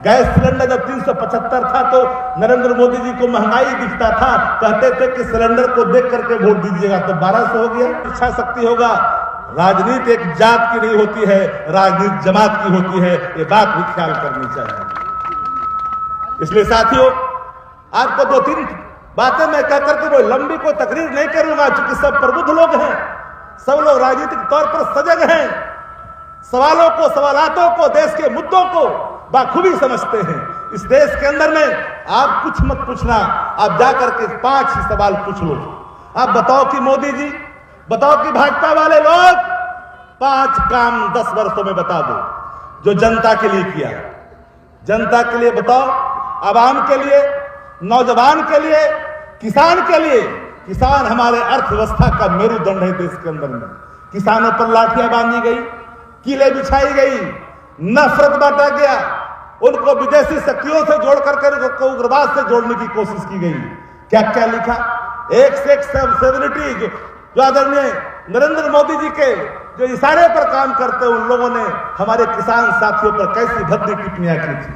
Gas cylinder जब 375 था तो नरेंद्र मोदी जी को महंगाई दिखता था, कहते थे कि सिलेंडर को देख करके वोट दीजिएगा, तो 1200 हो गया। इच्छा शक्ति होगा। राजनीति एक जात की नहीं होती है, राजनीति जमात की होती है, ये बात भी ख्याल करनी चाहिए। इसलिए साथियों, आपको 2-3 बातें मैं कह करके वो लंबी कोई तकरीर नहीं करूंगा, क्योंकि सब प्रबुद्ध लोग हैं, सब लोग राजनीतिक तौर पर सजग हैं, सवालों को, सवालातों को, देश के मुद्दों को बाखूबी समझते हैं। इस देश के अंदर में आप कुछ मत पूछना, आप जाकर के 5 ही सवाल पूछ लो। आप बताओ कि मोदी जी, बताओ कि भाजपा वाले लोग 5 काम 10 वर्षों में बता दो जो जनता के लिए किया। जनता के लिए बताओ, आवाम के लिए, नौजवान के लिए, किसान के लिए। किसान हमारे अर्थव्यवस्था का मेरुदंड है देश के अंदर में। किसानों पर लाठियां बांधी गई, किले बिछाई गई, नफरत बांटा गया, उनको विदेशी शक्तियों से जोड़ करके उनको उग्रवाद से जोड़ने की कोशिश की गई। क्या क्या लिखा, एक से एक सेलिब्रिटी जो आदरणीय नरेंद्र मोदी जी के जो इशारे पर काम करते उन लोगों ने हमारे किसान साथियों पर कैसी भद्दी टिप्पणियां की थी।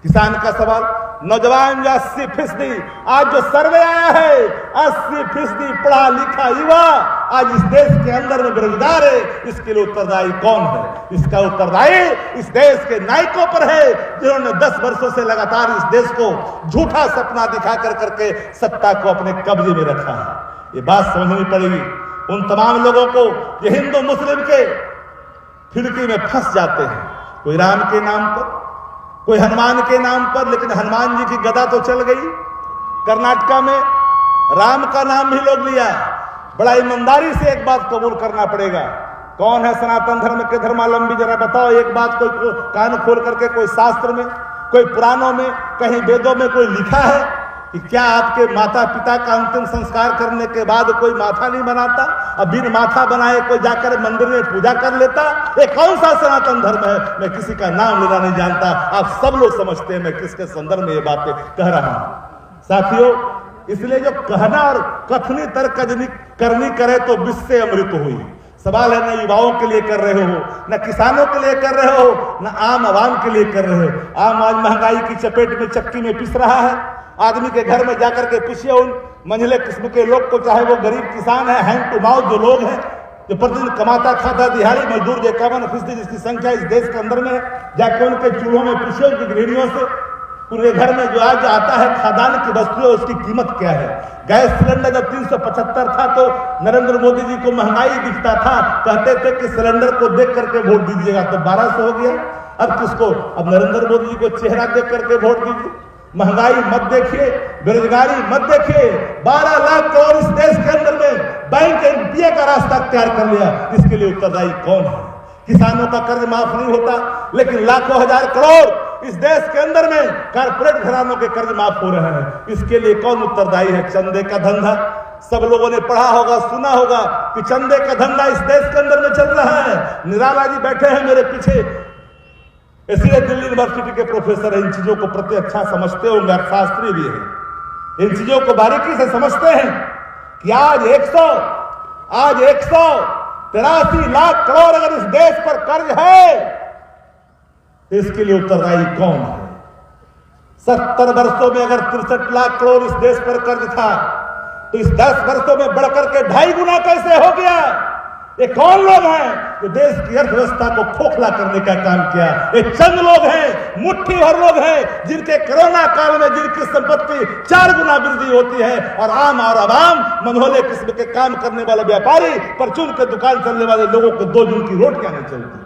किसान का सवाल, नौजवान जो 80% आज जो सर्वे आया है, 80% पढ़ा लिखा युवा आज इस देश के अंदर में बेरोजगार है, इसके लिए उत्तरदायी कौन है? इसका उत्तरदायी इस देश के नायकों पर है, जिन्होंने 10 वर्षों से लगातार इस देश को झूठा सपना दिखा कर करके सत्ता को अपने कब्जे में रखा है। ये बात समझनी पड़ेगी उन तमाम लोगों को जो हिंदू मुस्लिम के फिरकी में फंस जाते हैं, कोई राम के नाम पर, कोई हनुमान के नाम पर। लेकिन हनुमान जी की गदा तो चल गई। कर्नाटका में राम का नाम भी लोग लिया। बड़ा ईमानदारी से एक बात कबूल करना पड़ेगा, कौन है सनातन धर्म के धर्मावलंबी? जरा बताओ एक बात, कोई कान खोल करके कोई शास्त्र में, कोई पुराणों में, कहीं वेदों में कोई लिखा है कि क्या आपके माता पिता का अंतिम संस्कार करने के बाद कोई माथा नहीं बनाता? अब बिन माथा बनाए कोई जाकर मंदिर में पूजा कर लेता? ये कौन सा सनातन धर्म है? मैं किसी का नाम लेना नहीं जानता, आप सब लोग समझते हैं मैं किसके संदर्भ में ये बातें कह रहा हूं। साथियों, इसलिए जो कहना और कथनी तर्क करनी करे तो विष से अमृत हुई। सवाल है न युवाओं के लिए कर रहे हो, न किसानों के लिए कर रहे हो, न आम आवाम के लिए कर रहे हो। आम आज महंगाई की चपेट में चक्की में पिस रहा है। आदमी के घर में जाकर के पूछिए उन मंझले किस्म के लोग को, चाहे वो गरीब किसान है, हैंड टू माउथ जो लोग हैं, जो प्रतिदिन कमाता खाता दिहाड़ी मजदूर, जो 51% जिसकी संख्या इस देश के अंदर में है, जाके उनके चूल्हों में पूछिए, उनकी गृहिणियों से, उनके घर में जो आज आता है खादान की वस्तु है उसकी कीमत क्या है। गैस सिलेंडर जब 375 था तो नरेंद्र मोदी जी को महंगाई दिखता था, कहते थे कि सिलेंडर को देख करके वोट दीजिएगा, तो 1200 हो गया। अब किसको? अब नरेंद्र मोदी जी को चेहरा देख करके वोट दीजिए। महंगाई मत देखिए, बेरोजगारी मत देखिए। 12 लाख करोड़ इस देश के अंदर में बैंक एनपीए का रास्ता तैयार कर लिया, इसके लिए उत्तरदायी कौन है? किसानों का कर्ज माफ नहीं होता, लेकिन लाखों हजार करोड़ इस देश के अंदर में कारपोरेट घरानों के कर्ज माफ हो रहे हैं, इसके लिए कौन उत्तरदायी है? चंदे का धंधा। सब लोगों ने पढ़ा होगा, सुना होगा कि चंदे का धंधा इस देश के अंदर में चल रहा है। निराला जी बैठे हैं मेरे पीछे, इसलिए दिल्ली यूनिवर्सिटी के प्रोफेसर इन चीजों को प्रति अच्छा समझते होंगे, अर्थशास्त्री भी है, इन चीजों को बारीकी से समझते हैं कि आज 183 लाख करोड़ अगर इस देश पर कर्ज है, इसके लिए उत्तरदायी कौन है? 70 वर्षों में अगर 63 लाख करोड़ इस देश पर कर्ज था, तो इस 10 वर्षों में बढ़कर के 2.5 गुना कैसे हो गया? ये कौन लोग हैं जो देश की अर्थव्यवस्था को खोखला करने का काम किया? ये चंद लोग हैं, मुट्ठी भर लोग हैं, जिनके कोरोना काल में जिनकी संपत्ति 4 गुना वृद्धि होती है, और आम और आवाम मनोहले किस्म के काम करने वाले व्यापारी, परचून के दुकान चलने वाले लोगों को 2 जून की रोटियां नहीं चलती।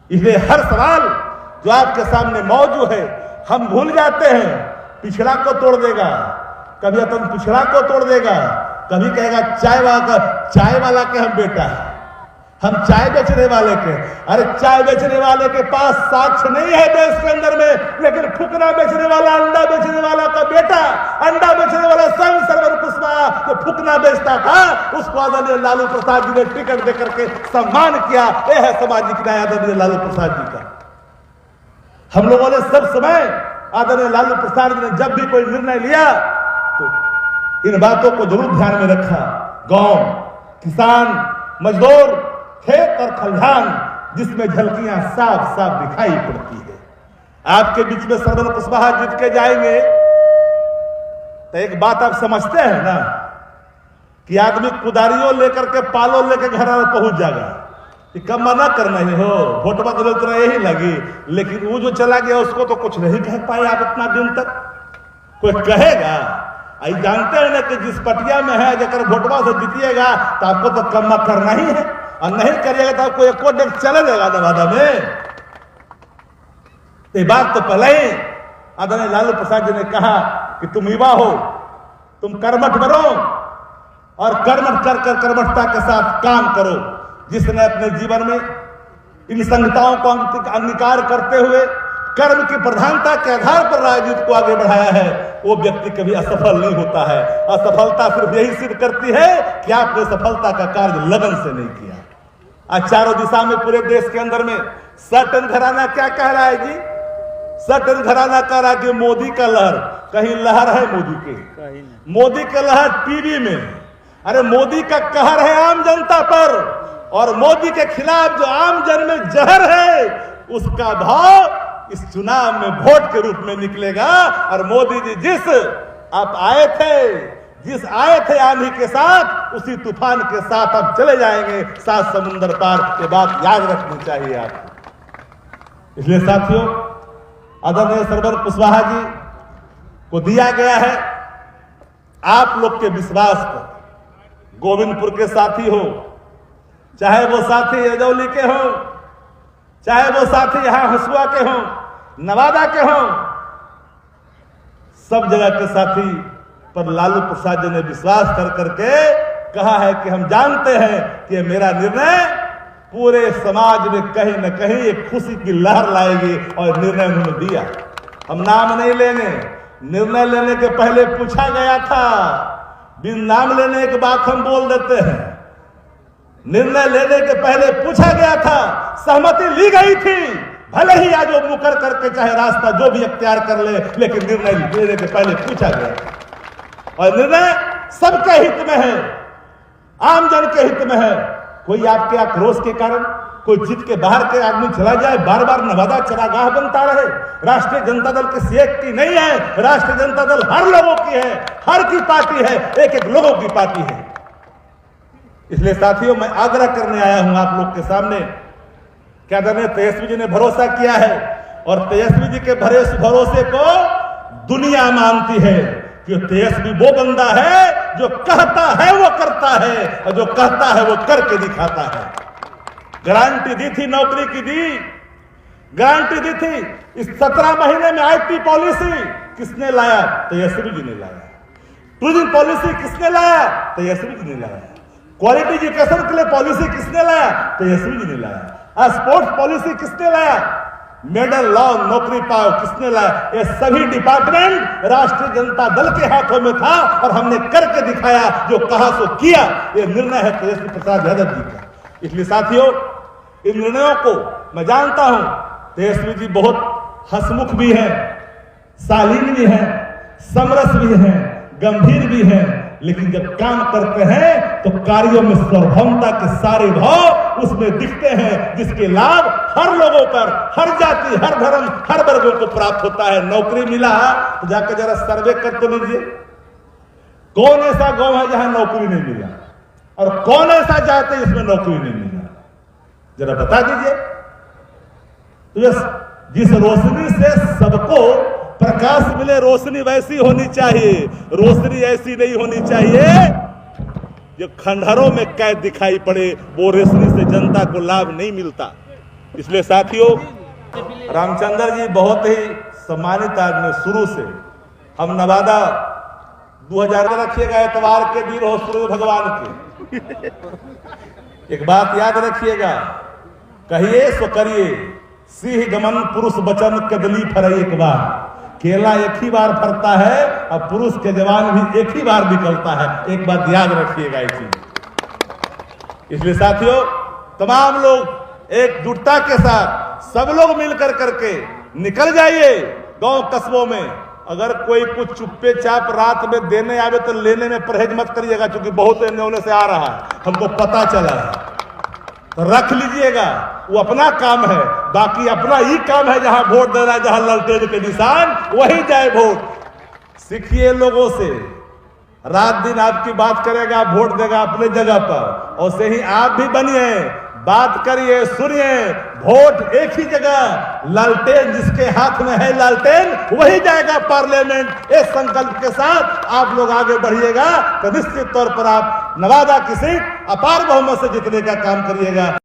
इसलिए हर सवाल जो आपके सामने मौजूद है, हम भूल जाते हैं। पिछड़ा को तोड़ देगा, कभी अपन पिछड़ा को तोड़ देगा, कभी कहेगा चाय वाला के हम बेटा, हम चाय बेचने वाले के। अरे चाय बेचने वाले के पास साक्ष्य नहीं है देश के अंदर में, लेकिन फुकना बेचने वाला, अंडा बेचने वाला का बेटा, अंडा बेचने वाला संघ सरवर कुशवाहा जो फुकना बेचता था, उसको आदरणीय लालू प्रसाद जी ने टिकट देकर के सम्मान किया। यह है सामाजिक न्याय आदरणीय लालू प्रसाद जी का। हम लोगों ने सब समय आदरणीय लालू प्रसाद जी ने जब भी कोई निर्णय लिया तो इन बातों को जरूर ध्यान में रखा। गांव, किसान, मजदूर, खेत और खलिहान जिसमें झलकियां साफ साफ दिखाई पड़ती है। आपके बीच में सरवन कुशवाहा जीत के जाएंगे तो एक बात आप समझते हैं ना कि आदमी कुदारियों लेकर के पालो लेकर घर पहुंच जाएगा। कम मना करना ही हो, वोटवा तो यही लगी, लेकिन वो जो चला गया उसको तो कुछ नहीं कह पाए आप इतना दिन तक। कोई कहेगा? आई जानते हैं ना कि जिस पटिया में है अगर वोटवा से जीतिएगा तो आपको तो कम करना ही है, और नहीं करिएगा तो आपको एक और डेट चला जाएगा नवादा में। ये बात तो पहले ही आदरणीय लालू प्रसाद जी ने कहा कि तुम युवा हो, तुम कर्मठ बनो और कर्मठ कर कर्मठता के साथ काम करो। जिसने अपने जीवन में इन संहिताओं को अंगीकार करते हुए कर्म की प्रधानता के आधार पर राजनीति को आगे बढ़ाया है, वो व्यक्ति कभी असफल नहीं होता है। असफलता सिर्फ यही सिद्ध करती है कि आपने सफलता का कार्य लगन से नहीं किया। आज चारों दिशा में पूरे देश के अंदर में सटन घराना क्या कह रहा है जी? सटन घराना कह रहा है कि मोदी का लहर, कहीं लहर है मोदी के? मोदी का लहर टीवी में। अरे मोदी का कहर है आम जनता पर, और मोदी के खिलाफ जो आम जन में जहर है उसका भाव इस चुनाव में वोट के रूप में निकलेगा। और मोदी जी जिस आए थे आंधी के साथ, उसी तूफान के साथ अब चले जाएंगे 7 समुंदर पार। ये बात याद रखनी चाहिए आपको। इसलिए साथियों, आदरणीय सरवन कुशवाहा जी को दिया गया है आप लोग के विश्वास पर। गोविंदपुर के साथी हो, चाहे वो साथी एजौली के हो, चाहे वो साथी यहां हसुआ के हो, नवादा के हो, सब जगह के साथी पर लालू प्रसाद जी ने विश्वास कर करके कहा है कि हम जानते हैं कि मेरा निर्णय पूरे समाज में कहीं न कहीं एक खुशी की लहर लाएगी, और निर्णय उन्होंने दिया। हम नाम नहीं लेंगे, निर्णय लेने के पहले पूछा गया था, बिन नाम लेने के बाद हम बोल देते हैं। निर्णय लेने के पहले पूछा गया था, सहमति ली गई थी, भले ही आज वो मुकर करके चाहे रास्ता जो भी अख्तियार कर ले, लेकिन निर्णय लेने के पहले पूछा गया। और निर्णय सबके हित में है, आम जन के हित में है। कोई आपके आक्रोश के कारण कोई जीत के बाहर के आदमी चला जाए, बार बार नवादा चरागाह बनता रहे। राष्ट्रीय जनता दल किसी एक की नहीं है, राष्ट्रीय जनता दल हर लोगों की है, हर की पार्टी है, एक एक लोगों की पार्टी है। इसलिए साथियों, मैं आग्रह करने आया हूं आप लोग के सामने। क्या आदरणीय तेजस्वी जी ने भरोसा किया है, और तेजस्वी जी के भरोसे को दुनिया मानती है कि तेजस्वी वो बंदा है जो कहता है वो करता है, और जो कहता है वो करके दिखाता है। गारंटी दी थी, नौकरी की दी, गारंटी दी थी। इस 17 महीने में आईटी पॉलिसी किसने लाया? तेजस्वी जी ने लाया। टूरिज्म पॉलिसी किसने लाया? तेजस्वी जी ने लाया। क्वालिटी एजुकेशन के लिए पॉलिसी किसने लाया? तेजस्वी जी ने लाया। स्पोर्ट्स पॉलिसी किसने लाया? मेडल लाओ नौकरी पाओ किसने लाया? ये सभी डिपार्टमेंट राष्ट्रीय जनता दल के हाथों में था, और हमने करके दिखाया, जो कहा सो किया। ये निर्णय है तेजस्वी प्रसाद यादव जी का। इसलिए साथियों, इन निर्णयों को मैं जानता हूं, तेजस्वी जी बहुत हंसमुख भी हैं, शालीन भी हैं, समरस भी हैं, गंभीर भी हैं, लेकिन जब काम करते हैं तो कार्यों में सार्वभौमता के सारे भाव उसमें दिखते हैं, जिसके लाभ हर लोगों पर, हर जाति, हर धर्म, हर वर्गों को प्राप्त होता है। नौकरी मिला तो जाकर जरा सर्वे कर तो लीजिए, कौन ऐसा गांव है जहां नौकरी नहीं मिला, और कौन ऐसा जाति जिसमें नौकरी नहीं मिला, जरा बता दीजिए। तो जिस रोशनी से सबको प्रकाश मिले, रोशनी वैसी होनी चाहिए। रोशनी ऐसी नहीं होनी चाहिए जो खंडहरों में कैद दिखाई पड़े, वो रोशनी से जनता को लाभ नहीं मिलता। इसलिए साथियों, रामचंद्र जी बहुत ही सम्मानित आदमी, शुरू से हम नवादा 2000 रखिएगा, एतवार के दिन हो सूर्य भगवान के। एक बात याद रखिएगा, कहिए सो करिए, सिंह गमन पुरुष बचन कदली फरई एक बार। केला एक ही बार फरता है, और पुरुष के जवान भी एक ही बार निकलता है। एक बात याद रखिएगा ये चीज। इसलिए साथियों, तमाम लोग एकजुटता के साथ सब लोग मिलकर करके निकल जाइए गांव कस्बों में। अगर कोई कुछ चुप्पे चाप रात में देने आवे तो लेने में परहेज मत करिएगा, क्योंकि बहुत एने से आ रहा है, हमको पता चला है। तो रख लीजिएगा, वो अपना काम है। बाकी अपना ही काम है, जहां वोट देना, जहां लालटेन के निशान, वही जाए वोट। सीखिए लोगों से, रात दिन आपकी बात करेगा, वोट देगा अपने जगह पर, और से ही आप भी बनिए, बात करिए, सुनिए। वोट एक ही जगह, लालटेन जिसके हाथ में है लालटेन, वही जाएगा पार्लियामेंट। इस संकल्प के साथ आप लोग आगे बढ़िएगा तो निश्चित तौर पर आप नवादा की सीट अपार बहुमत से जीतने का काम करिएगा।